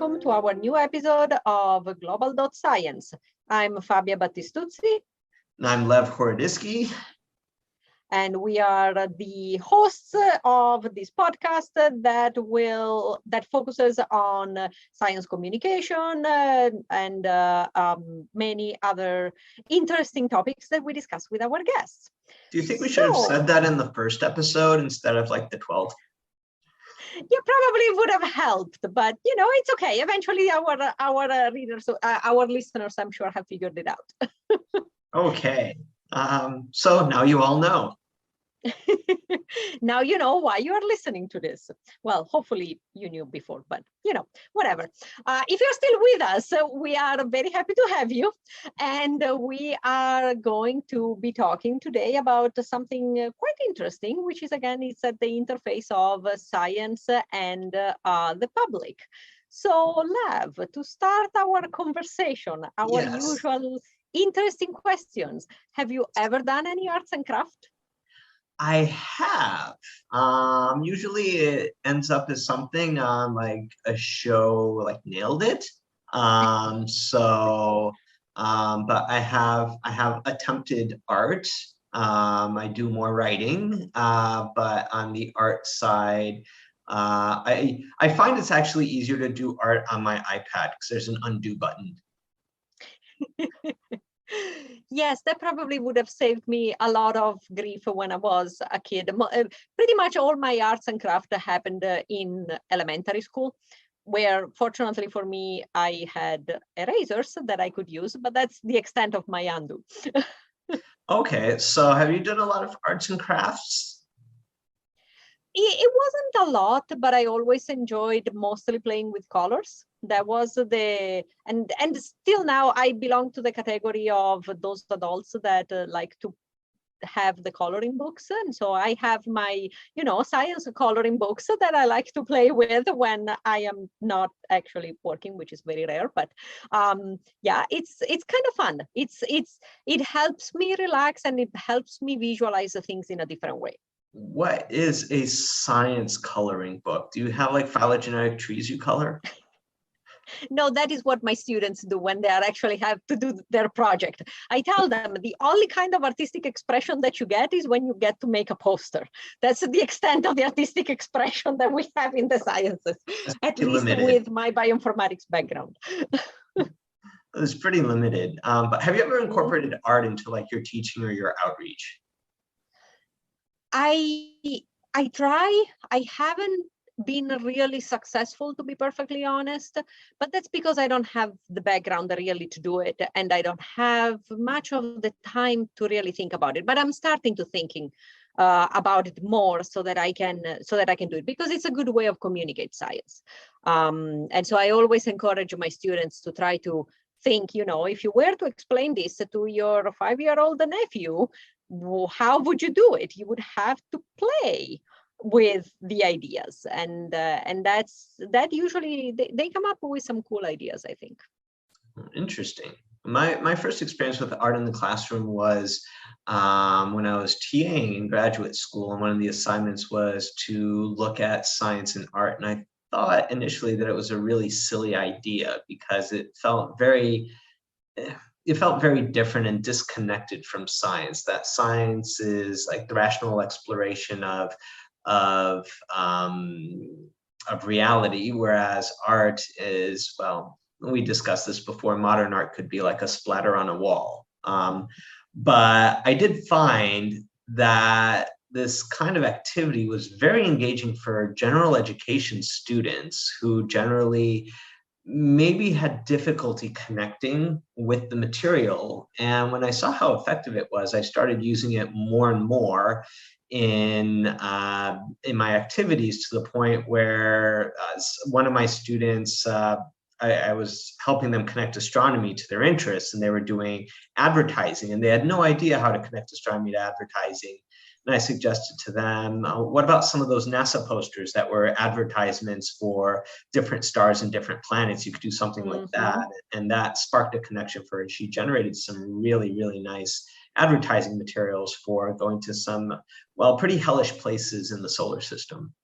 welcome to our new episode of Global.Science. I'm Fabia Battistuzzi. And I'm Lev Horodisky. And we are the hosts of this podcast that focuses on science communication and many other interesting topics that we discuss with our guests. Do you think we should have said that in the first episode instead of like the 12th? Yeah, probably would have helped, but it's okay. Eventually, our readers, our listeners, I'm sure, have figured it out. Okay. So now you all know. Now you know why you are listening to this. Well, hopefully you knew before, but whatever. If you're still with us, we are very happy to have you. And we are going to be talking today about something quite interesting, which is, again, it's at the interface of science and the public. So, Lev, to start our conversation, our usual interesting questions, have you ever done any arts and craft? I have. Usually it ends up as something on like a show like Nailed It. But I have attempted art. I do more writing, but on the art side, I find it's actually easier to do art on my iPad because there's an undo button. Yes, that probably would have saved me a lot of grief when I was a kid. Pretty much all my arts and craft happened in elementary school, where fortunately for me, I had erasers that I could use, but that's the extent of my undo. Okay, so have you done a lot of arts and crafts? It wasn't a lot, but I always enjoyed mostly playing with colors. That was and still now I belong to the category of those adults that like to have the coloring books. And so I have my, science coloring books that I like to play with when I am not actually working, which is very rare. But it's kind of fun. It helps me relax and it helps me visualize the things in a different way. What is a science coloring book? Do you have like phylogenetic trees you color? No, that is what my students do when they actually have to do their project. I tell them the only kind of artistic expression that you get is when you get to make a poster. That's the extent of the artistic expression that we have in the sciences, at least with my bioinformatics background. It's pretty limited. But have you ever incorporated art into like your teaching or your outreach? I try. I haven't been really successful, to be perfectly honest, but that's because I don't have the background really to do it, and I don't have much of the time to really think about it. But I'm starting to thinking about it more so that I can do it, because it's a good way of communicate science. And so I always encourage my students to try to think, if you were to explain this to your 5-year-old nephew, how would you do it? You would have to play with the ideas, and that usually they come up with some cool ideas, I think. Interesting. My first experience with art in the classroom was when I was TAing in graduate school, and one of the assignments was to look at science and art. And I thought initially that it was a really silly idea because it felt very different and disconnected from science. That science is like the rational exploration of reality, whereas art is, well, we discussed this before, modern art could be like a splatter on a wall. But I did find that this kind of activity was very engaging for general education students who generally maybe had difficulty connecting with the material. And when I saw how effective it was, I started using it more and more in my activities, to the point where one of my students, I was helping them connect astronomy to their interests, and they were doing advertising, and they had no idea how to connect astronomy to advertising. And I suggested to them, what about some of those NASA posters that were advertisements for different stars and different planets? You could do something like that. And that sparked a connection for her. She generated some really, really nice advertising materials for going to some, well, pretty hellish places in the solar system.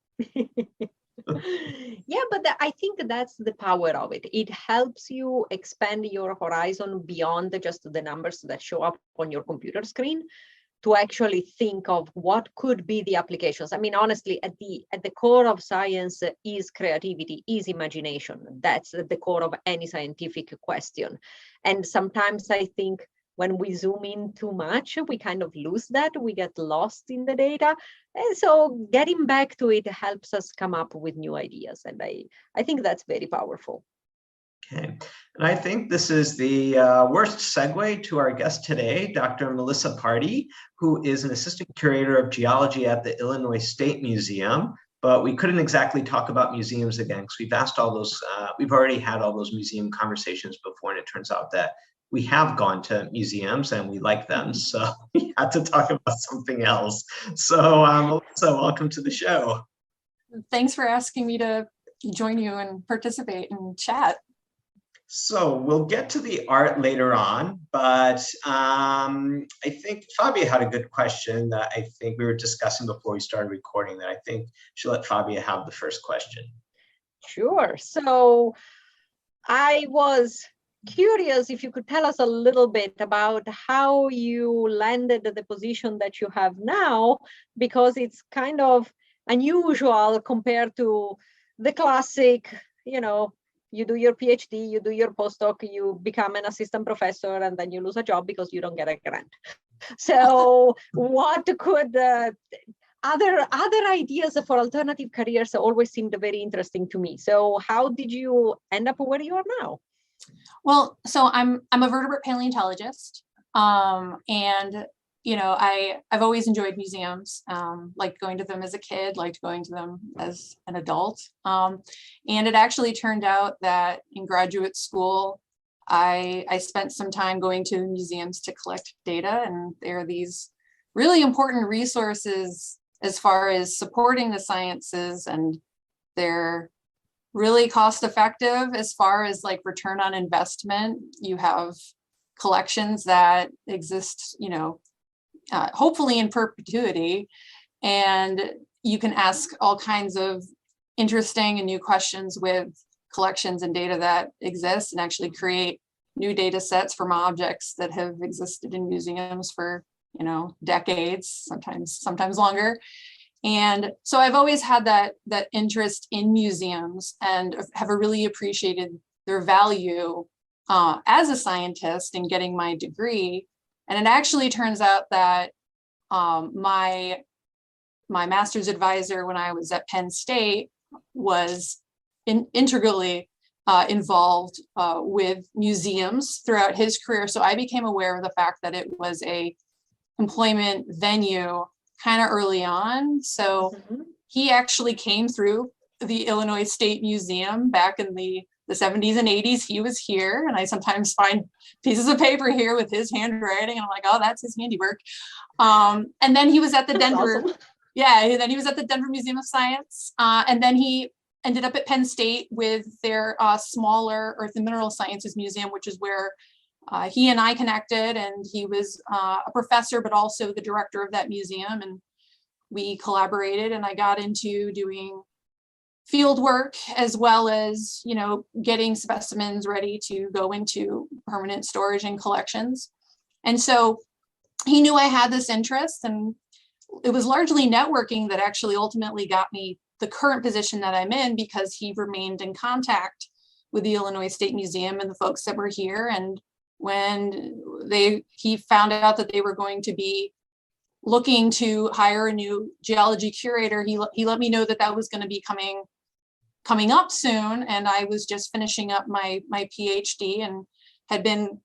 Yeah, but I think that's the power of it. It helps you expand your horizon beyond just the numbers that show up on your computer screen, to actually think of what could be the applications. I mean, honestly, at the core of science is creativity, is imagination. That's at the core of any scientific question. And sometimes I think when we zoom in too much, we kind of lose that. We get lost in the data. And so getting back to it helps us come up with new ideas. And I think that's very powerful. Okay, and I think this is the worst segue to our guest today, Dr. Melissa Pardi, who is an assistant curator of geology at the Illinois State Museum. But we couldn't exactly talk about museums again because we've asked all those, we've already had all those museum conversations before, and it turns out that we have gone to museums and we like them. So we had to talk about something else. So Melissa, welcome to the show. Thanks for asking me to join you and participate and chat. So we'll get to the art later on, but I think Fabia had a good question that I think we were discussing before we started recording, that I think she'll let Fabia have the first question. Sure. So I was curious if you could tell us a little bit about how you landed at the position that you have now, because it's kind of unusual compared to the classic, you do your PhD, you do your postdoc, you become an assistant professor, and then you lose a job because you don't get a grant. So what could other ideas for alternative careers always seemed very interesting to me. So how did you end up where you are now? Well, so I'm a vertebrate paleontologist, and I've always enjoyed museums, liked going to them as a kid, liked going to them as an adult. And it actually turned out that in graduate school, I spent some time going to museums to collect data, and they're these really important resources as far as supporting the sciences, and they're really cost effective as far as like return on investment. You have collections that exist, hopefully in perpetuity, and you can ask all kinds of interesting and new questions with collections and data that exist, and actually create new data sets from objects that have existed in museums for decades, sometimes longer. And so I've always had that interest in museums, and have really appreciated their value as a scientist in getting my degree. And it actually turns out that my master's advisor when I was at Penn State was integrally involved with museums throughout his career. So I became aware of the fact that it was a employment venue kind of early on. So he actually came through the Illinois State Museum back in the 70s and 80s. He was here, and I sometimes find pieces of paper here with his handwriting, and I'm like, oh, that's his handiwork. And then he was at the Denver, awesome. Yeah, then he was at the Denver Museum of Science, and then he ended up at Penn State with their smaller Earth and Mineral Sciences Museum, which is where he and I connected, and he was a professor, but also the director of that museum. And we collaborated, and I got into doing field work as well as, getting specimens ready to go into permanent storage and collections. And so he knew I had this interest, and it was largely networking that actually ultimately got me the current position that I'm in, because he remained in contact with the Illinois State Museum and the folks that were here. And when he found out that they were going to be looking to hire a new geology curator, he let me know that was going to be coming up soon. And I was just finishing up my PhD and had been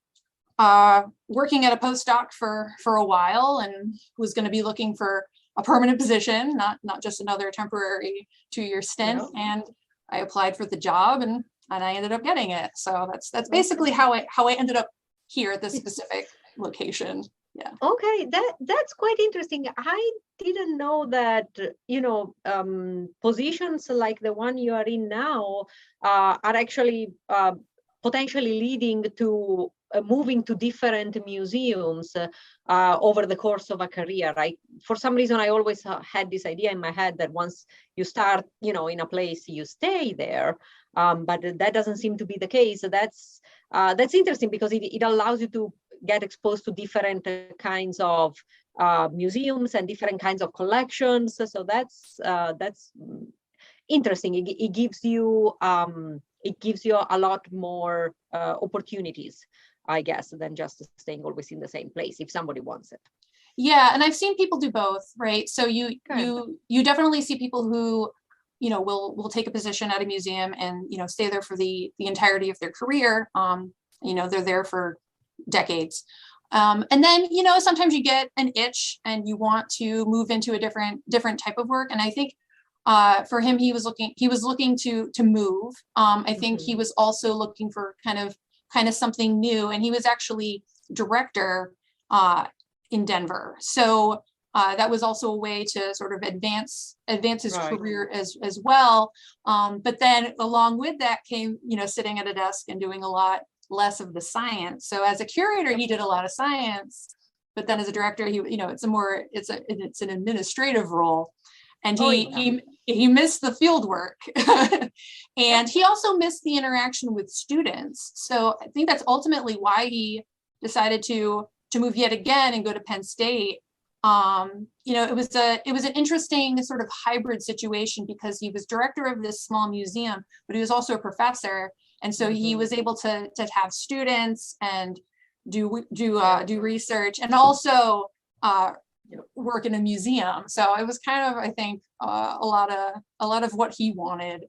working at a postdoc for a while, and was going to be looking for a permanent position, not just another temporary 2-year stint. Yeah. And I applied for the job, and I ended up getting it. So that's basically how I ended up here at this specific location. Yeah. Okay, that's quite interesting. I didn't know that, positions like the one you are in now are actually potentially leading to moving to different museums over the course of a career. For some reason, I always had this idea in my head that once you start, in a place, you stay there. But that doesn't seem to be the case. So that's interesting because it allows you to get exposed to different kinds of museums and different kinds of collections. So that's interesting. It gives you a lot more opportunities, I guess, than just staying always in the same place if somebody wants it. Yeah, and I've seen people do both, right? So you definitely see people who, will take a position at a museum and stay there for the entirety of their career. They're there for decades. And then, sometimes you get an itch and you want to move into a different type of work. And I think for him, he was looking to move. I think he was also looking for kind of something new, and he was actually director in Denver. So that was also a way to sort of advance his career as well. But then along with that came, sitting at a desk and doing a lot less of the science. So as a curator, he did a lot of science, but then as a director, it's an administrative role. And he missed the field work. And he also missed the interaction with students. So I think that's ultimately why he decided to move yet again and go to Penn State. It was an interesting sort of hybrid situation because he was director of this small museum, but he was also a professor. And so he was able to have students and do research and also work in a museum. So it was kind of, I think, a lot of what he wanted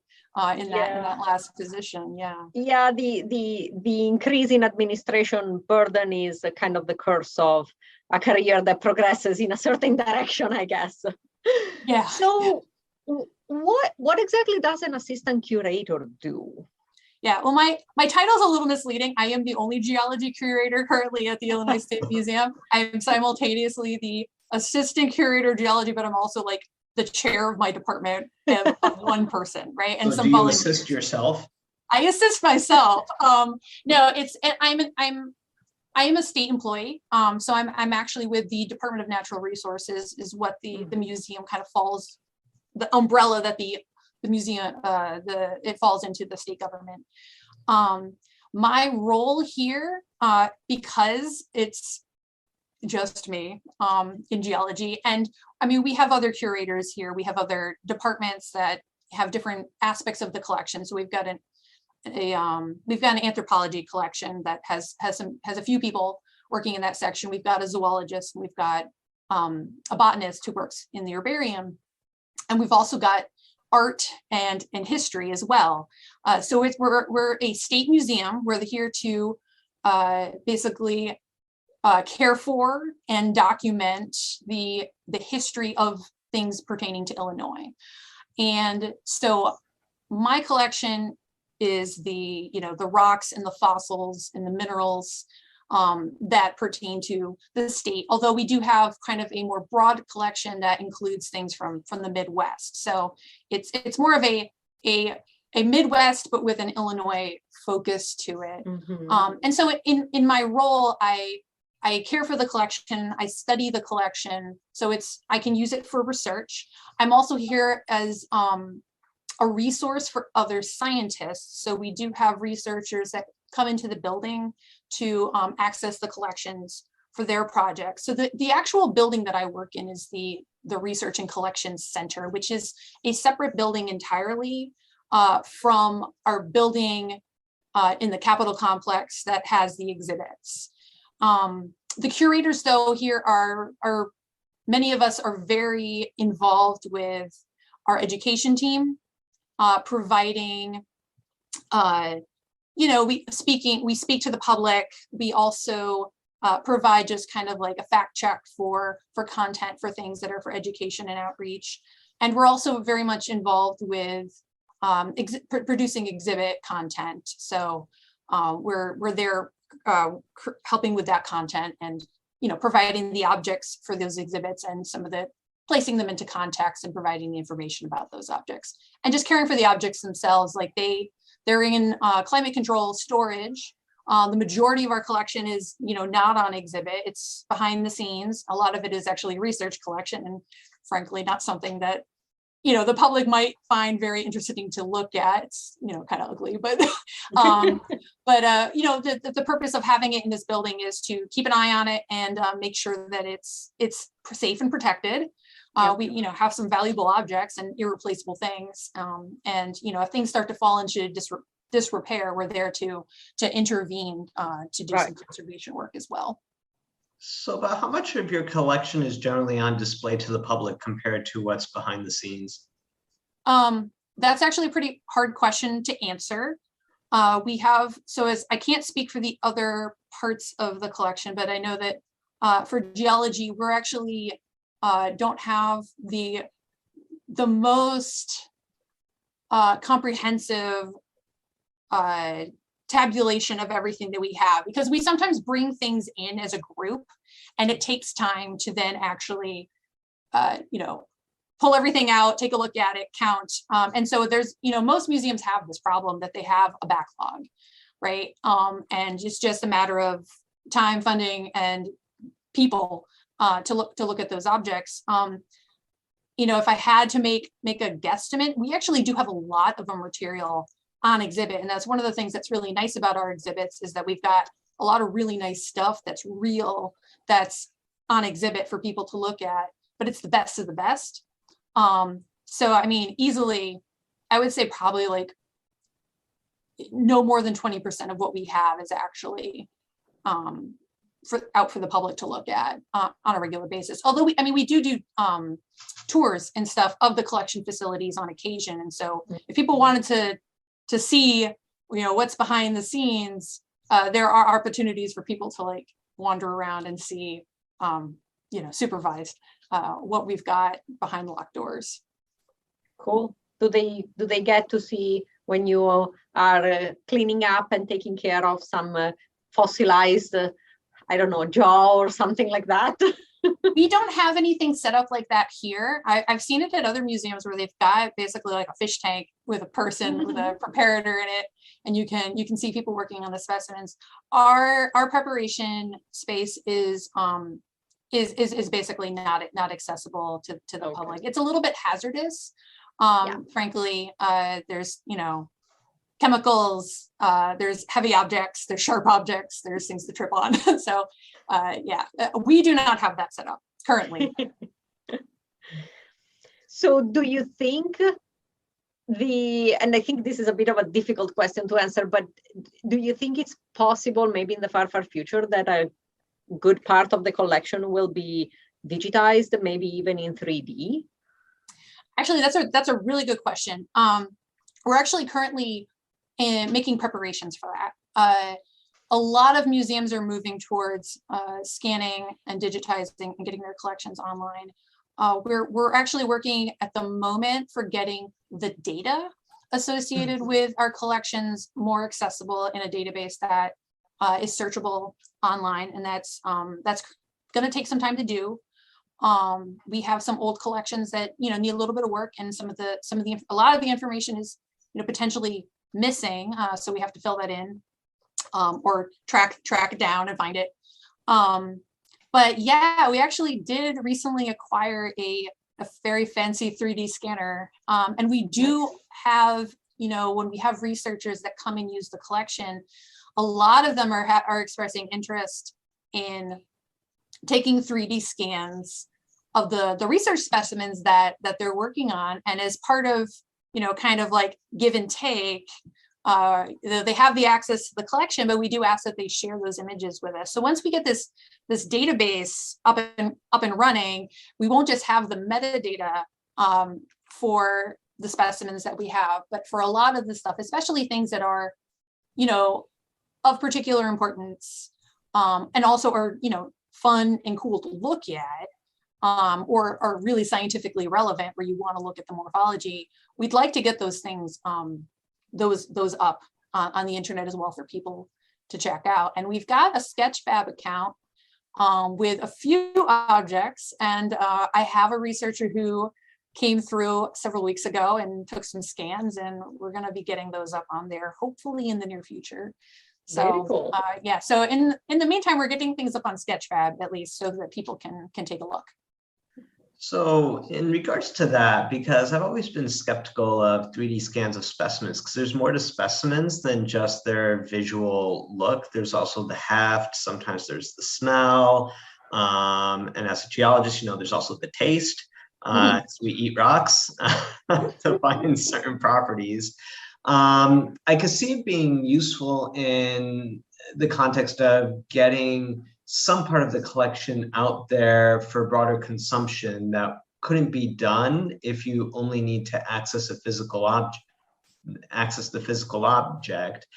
in that last position. Yeah, the increase in administration burden is kind of the curse of a career that progresses in a certain direction, I guess. Yeah. So what exactly does an assistant curator do? Yeah, well, my title is a little misleading. I am the only geology curator currently at the Illinois State Museum. I'm simultaneously the assistant curator of geology, but I'm also like the chair of my department of one person, right? And so do you assist yourself? I assist myself. No, I'm a state employee. So I'm actually with the Department of Natural Resources is what the museum kind of falls, the umbrella that the museum, it falls into the state government. My role here, because it's just me in geology, and I mean, we have other curators here. We have other departments that have different aspects of the collection. So we've got an anthropology collection that has a few people working in that section. We've got a zoologist, and we've got a botanist who works in the herbarium, and we've also got art and history as well. So we're a state museum. We're here to basically care for and document the history of things pertaining to Illinois. And so my collection is the rocks and the fossils and the minerals that pertain to the state, although we do have kind of a more broad collection that includes things from the Midwest. So it's more of a Midwest, but with an Illinois focus to it. And so in my role, I care for the collection, I study the collection, so I can use it for research. I'm also here as a resource for other scientists. So we do have researchers that come into the building to access the collections for their projects. So the actual building that I work in is the Research and Collections Center, which is a separate building entirely from our building in the Capitol complex that has the exhibits. The curators, though, here are many of us are very involved with our education team, providing, we speak to the public. We also provide just kind of like a fact check for content for things that are for education and outreach. And we're also very much involved with producing exhibit content. So we're there helping with that content and providing the objects for those exhibits and some of the placing them into context and providing the information about those objects and just caring for the objects themselves. Like they're in climate control storage The majority of our collection is, not on exhibit. It's behind the scenes. A lot of it is actually research collection, and frankly, not something that, the public might find very interesting to look at. It's, kind of ugly, but, the purpose of having it in this building is to keep an eye on it and make sure that it's safe and protected. We, have some valuable objects and irreplaceable things. If things start to fall into disrepair, we're there to intervene, to do some conservation work as well. So about how much of your collection is generally on display to the public compared to what's behind the scenes? That's actually a pretty hard question to answer. As I can't speak for the other parts of the collection, but I know that for geology, we're actually don't have the most comprehensive tabulation of everything that we have, because we sometimes bring things in as a group and it takes time to then actually pull everything out, take a look at it, count. And so there's, most museums have this problem that they have a backlog, right? And it's just a matter of time, funding, and people to look at those objects. If I had to make a guesstimate, we actually do have a lot of our material on exhibit. And that's one of the things that's really nice about our exhibits, is that we've got a lot of really nice stuff that's real, that's on exhibit for people to look at, but it's the best of the best. So, easily, I would say probably like no more than 20% of what we have is actually out for the public to look at on a regular basis. Although we do tours and stuff of the collection facilities on occasion. And so if people wanted to see, what's behind the scenes, there are opportunities for people to like wander around and see, supervised what we've got behind locked doors. Cool. Do they get to see when you are cleaning up and taking care of some fossilized, jaw or something like that? We don't have anything set up like that here. I've seen it at other museums where they've got basically like a fish tank with a person with a preparator in it, and you can see people working on the specimens. Our preparation space is basically not accessible to the public. It's a little bit hazardous. Frankly, there's chemicals, there's heavy objects, there's sharp objects, there's things to trip on. So we do not have that set up currently. So do you think and I think this is a bit of a difficult question to answer, but do you think it's possible maybe in the far future that a good part of the collection will be digitized, maybe even in 3D? Actually, that's a really good question. We're actually currently making preparations for that. A lot of museums are moving towards scanning and digitizing and getting their collections online. We're actually working at the moment for getting the data associated with our collections more accessible in a database that is searchable online, and that's going to take some time to do. We have some old collections that need a little bit of work, and a lot of the information is potentially missing, so we have to fill that in or track it down and find it. But yeah, we actually did recently acquire a very fancy 3D scanner, and we do have when we have researchers that come and use the collection, a lot of them are expressing interest in taking 3D scans of the research specimens that they're working on. And as part of, kind of like give and take, they have the access to the collection, but we do ask that they share those images with us. So once we get this database up and running, we won't just have the metadata for the specimens that we have, but for a lot of the stuff, especially things that are, of particular importance, and also are, fun and cool to look at, or are really scientifically relevant where you want to look at the morphology, we'd like to get those things, those up on the internet as well for people to check out. And we've got a Sketchfab account with a few objects, and I have a researcher who came through several weeks ago and took some scans, and we're going to be getting those up on there hopefully in the near future. So cool. yeah, so in the meantime, we're getting things up on Sketchfab at least so that people can take a look. So in regards to that, because I've always been skeptical of 3D scans of specimens, because there's more to specimens than just their visual look. There's also the heft, sometimes there's the smell. And as a geologist, there's also the taste. So we eat rocks to find certain properties. I could see it being useful in the context of getting some part of the collection out there for broader consumption that couldn't be done if you only need to access the physical object.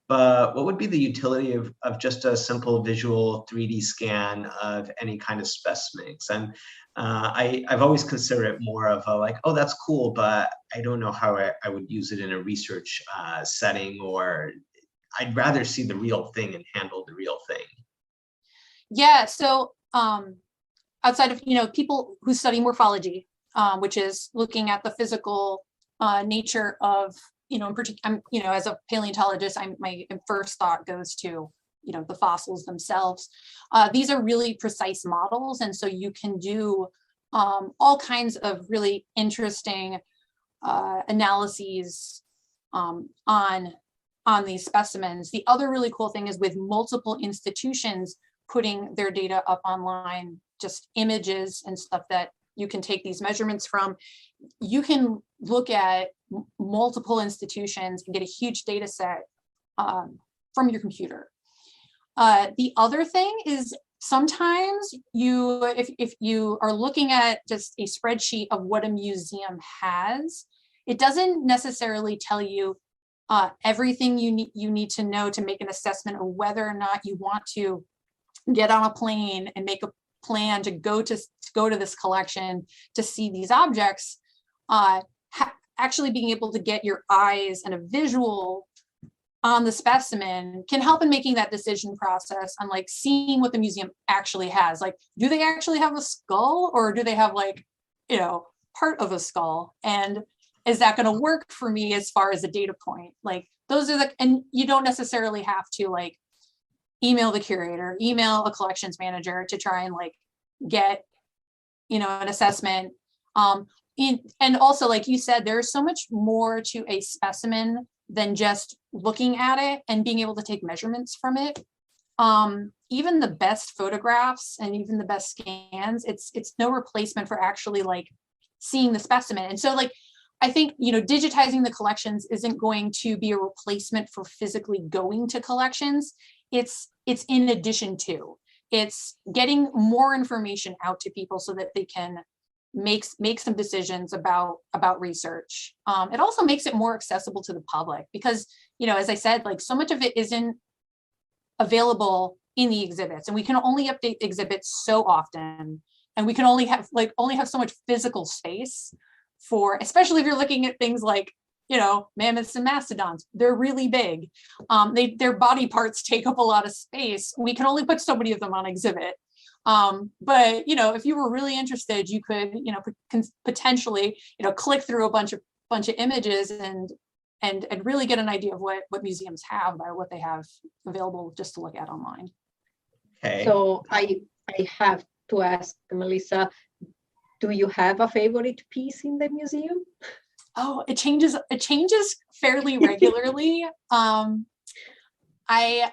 But what would be the utility of just a simple visual 3D scan of any kind of specimens? And I've always considered it more of a like, oh, that's cool, but I don't know how I would use it in a research setting, or I'd rather see the real thing and handle the real thing. Yeah, so outside of people who study morphology, which is looking at the physical nature of in particular, as a paleontologist, my first thought goes to the fossils themselves. These are really precise models, and so you can do all kinds of really interesting analyses on these specimens. The other really cool thing is with multiple institutions putting their data up online, just images and stuff that you can take these measurements from. You can look at multiple institutions and get a huge data set from your computer. The other thing is sometimes if you are looking at just a spreadsheet of what a museum has, it doesn't necessarily tell you everything you need to know to make an assessment of whether or not you want to get on a plane and make a plan to go to this collection to see these objects. Actually being able to get your eyes and a visual on the specimen can help in making that decision process on like seeing what the museum actually has. Like, do they actually have a skull, or do they have like, part of a skull? And is that going to work for me as far as a data point? Like those are and you don't necessarily have to like email the curator, email a collections manager to try and like get, an assessment. And also, like you said, there's so much more to a specimen than just looking at it and being able to take measurements from it. Even the best photographs and even the best scans, it's no replacement for actually like seeing the specimen. And so like, I think, digitizing the collections isn't going to be a replacement for physically going to collections. It's in addition to, it's getting more information out to people so that they can make some decisions about research. It also makes it more accessible to the public because, as I said, like so much of it isn't available in the exhibits, and we can only update exhibits so often, and we can only have so much physical space for, especially if you're looking at things like, mammoths and mastodons. They're really big. Their body parts take up a lot of space. We can only put so many of them on exhibit. But if you were really interested, you could potentially click through a bunch of images and really get an idea of what museums have by what they have available just to look at online. Okay. So I have to ask Melissa, do you have a favorite piece in the museum? Oh, it changes fairly regularly. I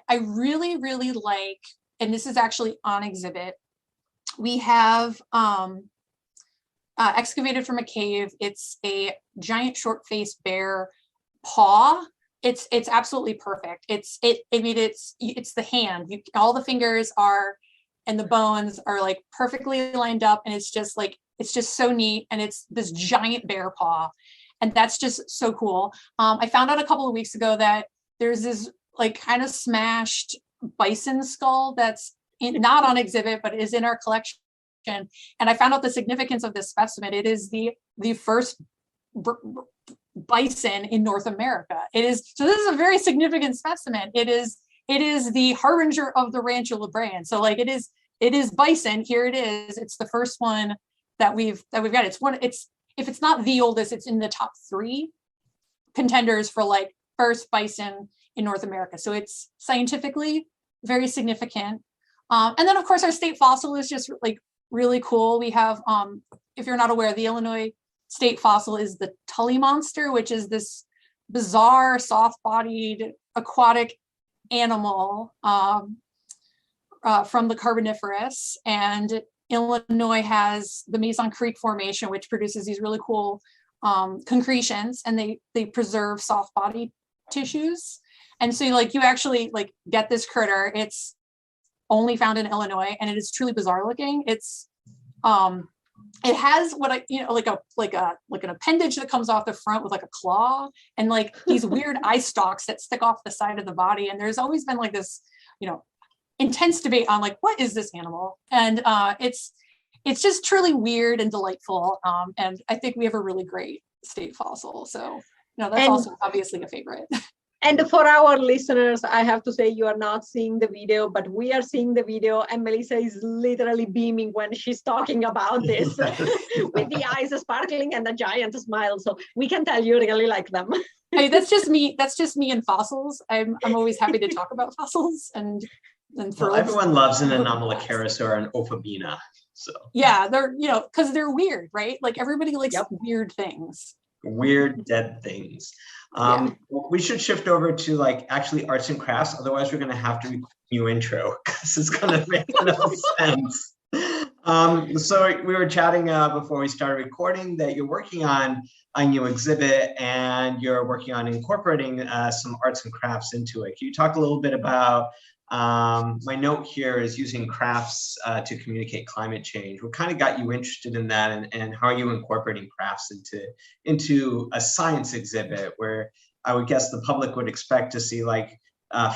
really, really like, and this is actually on exhibit, we have excavated from a cave. It's a giant short-faced bear paw. It's absolutely perfect. It's the hand. All the fingers are, and the bones are like perfectly lined up, and it's just so neat. And it's this giant bear paw, and that's just so cool. I found out a couple of weeks ago that there's this like kind of smashed bison skull that's not on exhibit, but is in our collection. And I found out the significance of this specimen. It is the first bison in North America. So this is a very significant specimen. It is the harbinger of the Rancho La Brea. So like it is bison. Here it is. It's the first one that we've got. If it's not the oldest, it's in the top 3 contenders for like first bison North America. So it's scientifically very significant. And then of course our state fossil is just like really cool. We have, if you're not aware, the Illinois state fossil is the Tully monster, which is this bizarre soft-bodied aquatic animal from the Carboniferous. And Illinois has the Mason Creek Formation, which produces these really cool concretions, and they preserve soft-bodied tissues. And so like you actually like get this critter. It's only found in Illinois, and it is truly bizarre looking. It's it has what I, you know, like an appendage that comes off the front with like a claw, and like these weird eye stalks that stick off the side of the body. And there's always been like this, you know, intense debate on like, what is this animal? And it's just truly weird and delightful. And I think we have a really great state fossil. So, you know, that's also obviously a favorite. And for our listeners, I have to say you are not seeing the video, but we are seeing the video, and Melissa is literally beaming when she's talking about this with the eyes sparkling and a giant smile. So we can tell you really like them. Hey, that's just me. That's just me and fossils. I'm always happy to talk about fossils and well, everyone loves an Anomalocaris or an Ophabina. So yeah, they're, you know, because they're weird, right? Like everybody likes weird things. Weird dead things. We should shift over to like actually arts and crafts. Otherwise, we're going to have to do a new intro because it's going to make no sense. So we were chatting before we started recording that you're working on a new exhibit and you're working on incorporating some arts and crafts into it. Can you talk a little bit about, my note here is using crafts to communicate climate change. What kind of got you interested in that, and how are you incorporating crafts into a science exhibit where I would guess the public would expect to see like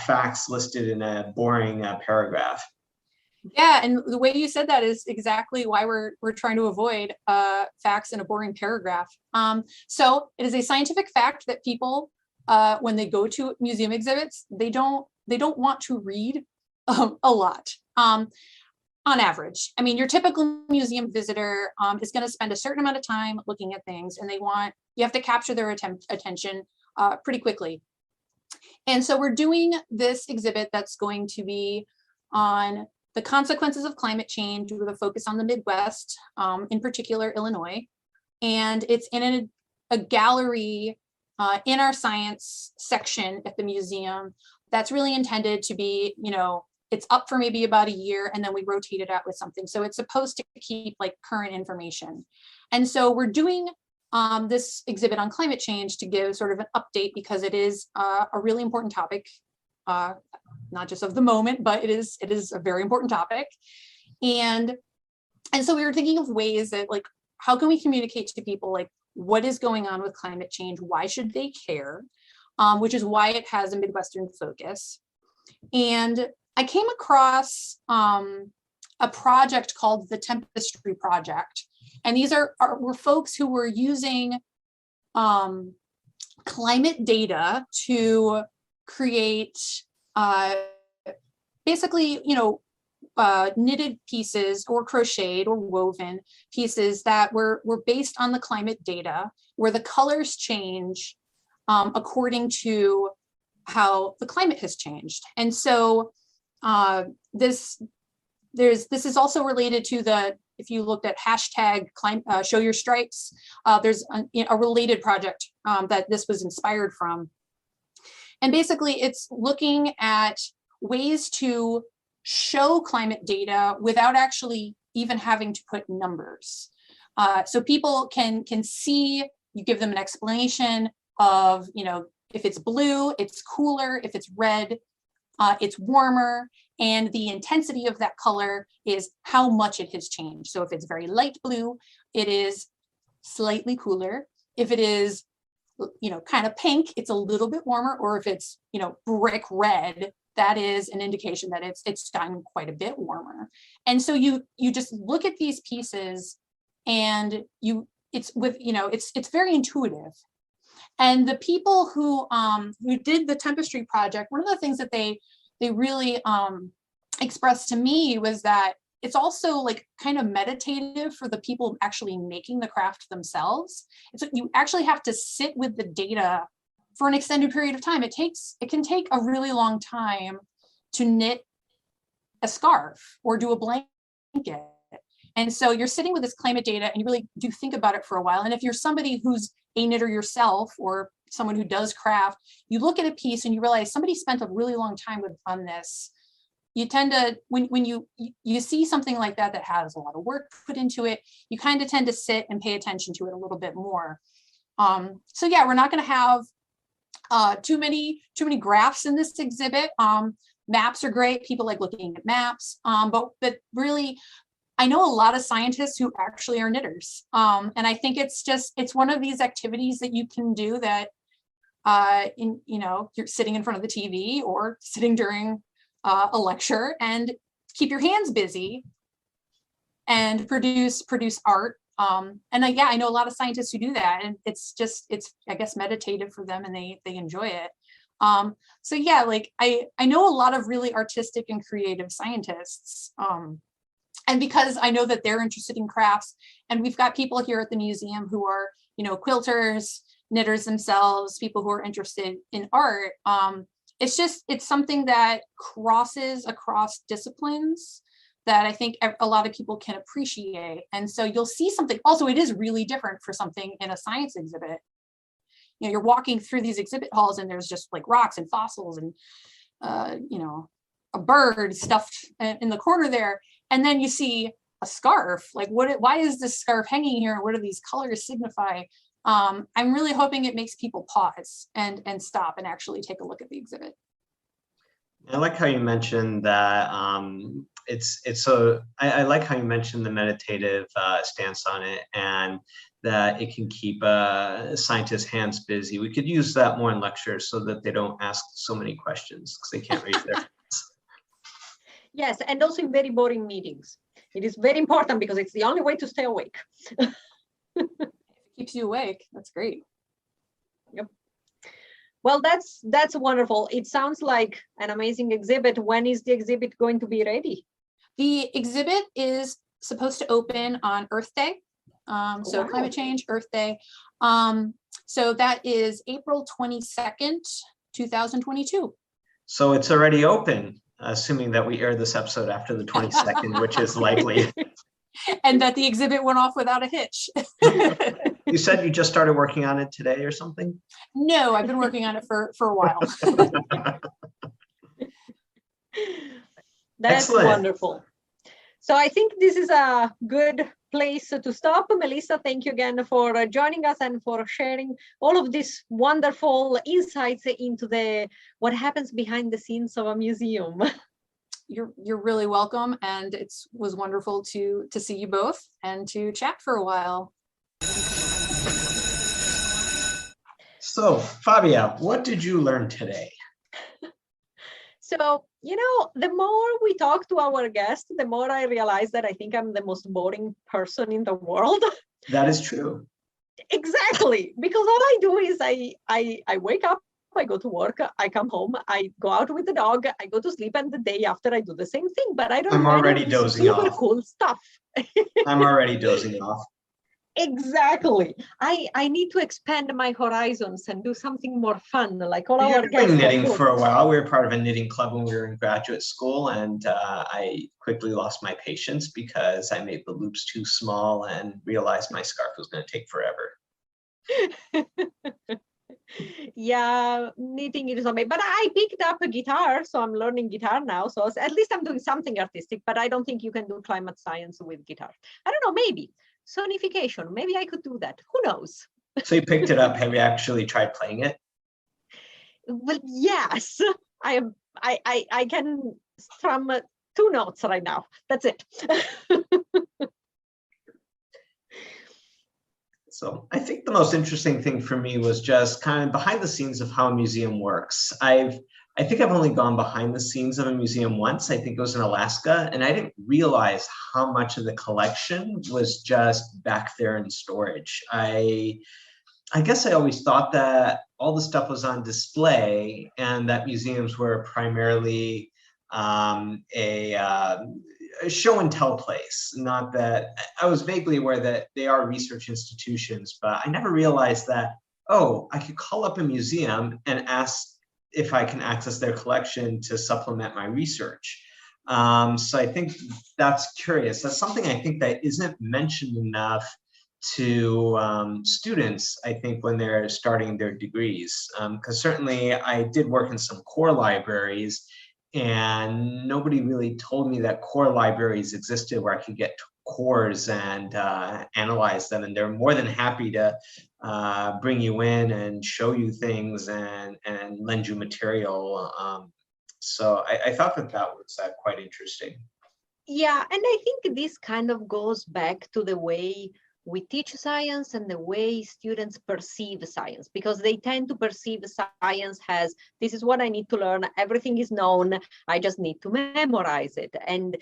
facts listed in a boring paragraph? Yeah, and the way you said that is exactly why we're trying to avoid facts in a boring paragraph. So it is a scientific fact that people, when they go to museum exhibits, they don't want to read a lot on average. I mean, your typical museum visitor is going to spend a certain amount of time looking at things, and you have to capture their attention pretty quickly. And so we're doing this exhibit that's going to be on the consequences of climate change with a focus on the Midwest, in particular Illinois. And it's in a gallery in our science section at the museum that's really intended to be, you know, it's up for maybe about a year, and then we rotate it out with something. So it's supposed to keep like current information. And so we're doing this exhibit on climate change to give sort of an update, because it is a really important topic, not just of the moment, but it is a very important topic. And so we were thinking of ways that like, how can we communicate to people like what is going on with climate change? Why should they care? Which is why it has a Midwestern focus. And I came across a project called the Tempestry Project. And these were folks who were using climate data to create basically, you know, knitted pieces or crocheted or woven pieces that were based on the climate data, where the colors change according to how the climate has changed. And so this is also related to if you looked at hashtag show your stripes, there's a related project that this was inspired from. And basically it's looking at ways to show climate data without actually even having to put numbers. So people can see, you give them an explanation of, you know, if it's blue, it's cooler. If it's red, it's warmer. And the intensity of that color is how much it has changed. So if it's very light blue, it is slightly cooler. If it is, you know, kind of pink, it's a little bit warmer. Or if it's, you know, brick red, that is an indication that it's gotten quite a bit warmer. And so you just look at these pieces, and it's very intuitive. And the people who did the Tempestry Project, one of the things that they really expressed to me was that it's also like kind of meditative for the people actually making the craft themselves. It's like you actually have to sit with the data for an extended period of time. It can take a really long time to knit a scarf or do a blanket. And so you're sitting with this climate data and you really do think about it for a while. And if you're somebody who's a knitter yourself or someone who does craft, you look at a piece and you realize somebody spent a really long time on this. You tend to, when you see something like that that has a lot of work put into it, you kind of tend to sit and pay attention to it a little bit more. So yeah, we're not going to have too many graphs in this exhibit. Maps are great. People like looking at maps, but really, I know a lot of scientists who actually are knitters. And I think it's one of these activities that you can do that, you're sitting in front of the TV or sitting during a lecture and keep your hands busy and produce art. Yeah, I know a lot of scientists who do that, and it's I guess meditative for them, and they enjoy it. So yeah, like I know a lot of really artistic and creative scientists. And because I know that they're interested in crafts, and we've got people here at the museum who are, quilters, knitters themselves, people who are interested in art. It's something that crosses across disciplines that I think a lot of people can appreciate. And so you'll see something. Also, it is really different for something in a science exhibit. You're walking through these exhibit halls and there's just like rocks and fossils and, a bird stuffed in the corner there. And then you see a scarf. Like, why is this scarf hanging here? What do these colors signify? I'm really hoping it makes people pause and stop and actually take a look at the exhibit. I like how you mentioned that I like how you mentioned the meditative stance on it, and that it can keep scientists' hands busy. We could use that more in lectures so that they don't ask so many questions because they can't raise their hands. Yes, and also in very boring meetings. It is very important because it's the only way to stay awake. It keeps you awake. That's great. Yep. Well, that's wonderful. It sounds like an amazing exhibit. When is the exhibit going to be ready? The exhibit is supposed to open on Earth Day. So Wow. Climate Change, Earth Day. So that is April 22nd, 2022. So it's already open, assuming that we air this episode after the 22nd, which is likely. And that the exhibit went off without a hitch. You said you just started working on it today or something? No, I've been working on it for a while. That's Excellent. wonderful. So I think this is a good place to stop. Melissa, thank you again for joining us and for sharing all of these wonderful insights into what happens behind the scenes of a museum. You're really welcome, and it was wonderful to see you both and to chat for a while. So, Fabia, what did you learn today? So, the more we talk to our guests, the more I realize that I think I'm the most boring person in the world. That is true. Exactly, because all I do is I wake up, I go to work, I come home, I go out with the dog, I go to sleep, and the day after I do the same thing, but I don't I'm do any already of this dozing super off. cool stuff. I'm already dozing off. Exactly. I need to expand my horizons and do something more fun, like all You've our been guests. knitting for a while. We were part of a knitting club when we were in graduate school, and I quickly lost my patience because I made the loops too small and realized my scarf was going to take forever. Yeah, knitting is amazing. But I picked up a guitar, so I'm learning guitar now. So at least I'm doing something artistic, but I don't think you can do climate science with guitar. I don't know, maybe. Sonification, maybe I could do that. Who knows? So you picked it up. Have you actually tried playing it? Well, yes, I can strum 2 notes right now. That's it. So I think the most interesting thing for me was just kind of behind the scenes of how a museum works. I think I've only gone behind the scenes of a museum once. I think it was in Alaska, and I didn't realize how much of the collection was just back there in storage. I guess I always thought that all the stuff was on display and that museums were primarily a show and tell place. Not that I was vaguely aware that they are research institutions, but I never realized that oh, I could call up a museum and ask if I can access their collection to supplement my research. So I think that's curious. That's something I think that isn't mentioned enough to students, I think, when they're starting their degrees. Because certainly I did work in some core libraries, and nobody really told me that core libraries existed where I could get cores and analyze them. And they're more than happy to bring you in and show you things and lend you material. So I thought that that was quite interesting. Yeah, and I think this kind of goes back to the way we teach science and the way students perceive science, because they tend to perceive science as, this is what I need to learn, everything is known, I just need to memorize it. And,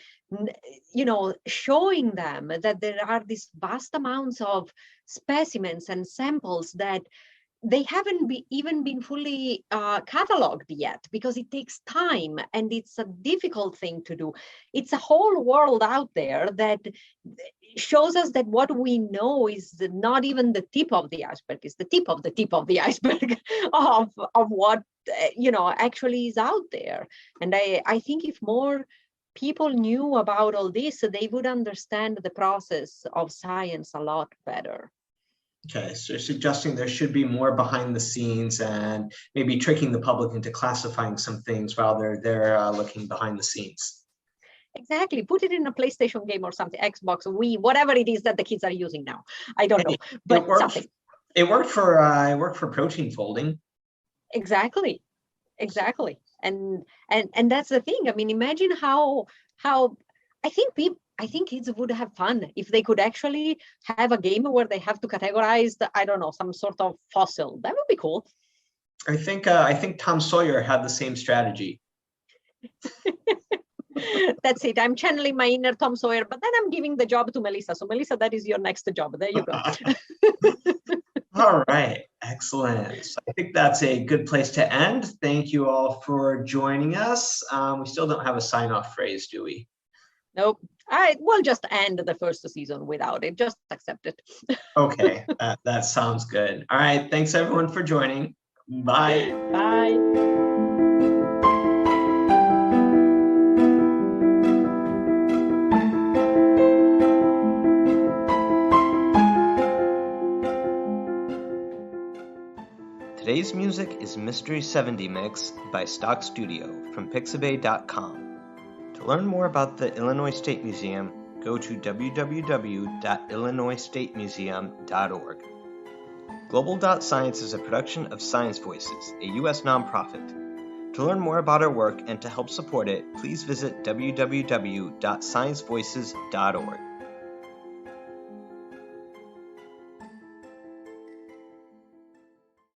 you know, showing them that there are these vast amounts of specimens and samples that they haven't even been fully cataloged yet, because it takes time and it's a difficult thing to do. It's a whole world out there that shows us that what we know is not even the tip of the iceberg, it's the tip of the iceberg of what you know actually is out there. And I think if more people knew about all this, they would understand the process of science a lot better. Okay, so you're suggesting there should be more behind the scenes and maybe tricking the public into classifying some things while they're looking behind the scenes. Exactly. Put it in a PlayStation game or something, Xbox, Wii, whatever it is that the kids are using now. I don't know, but it worked, something. It worked for protein folding. Exactly. And that's the thing. I mean, imagine how I think kids would have fun if they could actually have a game where they have to categorize I don't know, some sort of fossil. That would be cool. I think Tom Sawyer had the same strategy. That's it. I'm channeling my inner Tom Sawyer, but then I'm giving the job to Melissa. So Melissa, that is your next job. There you go. All right, excellent. So I think that's a good place to end. Thank you all for joining us. We still don't have a sign-off phrase, do we? Nope. We'll just end the first season without it. Just accept it. Okay, that sounds good. All right, thanks everyone for joining. Bye. Bye. Today's music is Mystery 70 Mix by Stock Studio from Pixabay.com. To learn more about the Illinois State Museum, go to www.illinoisstatemuseum.org. Global.Science is a production of Science Voices, a U.S. nonprofit. To learn more about our work and to help support it, please visit www.sciencevoices.org.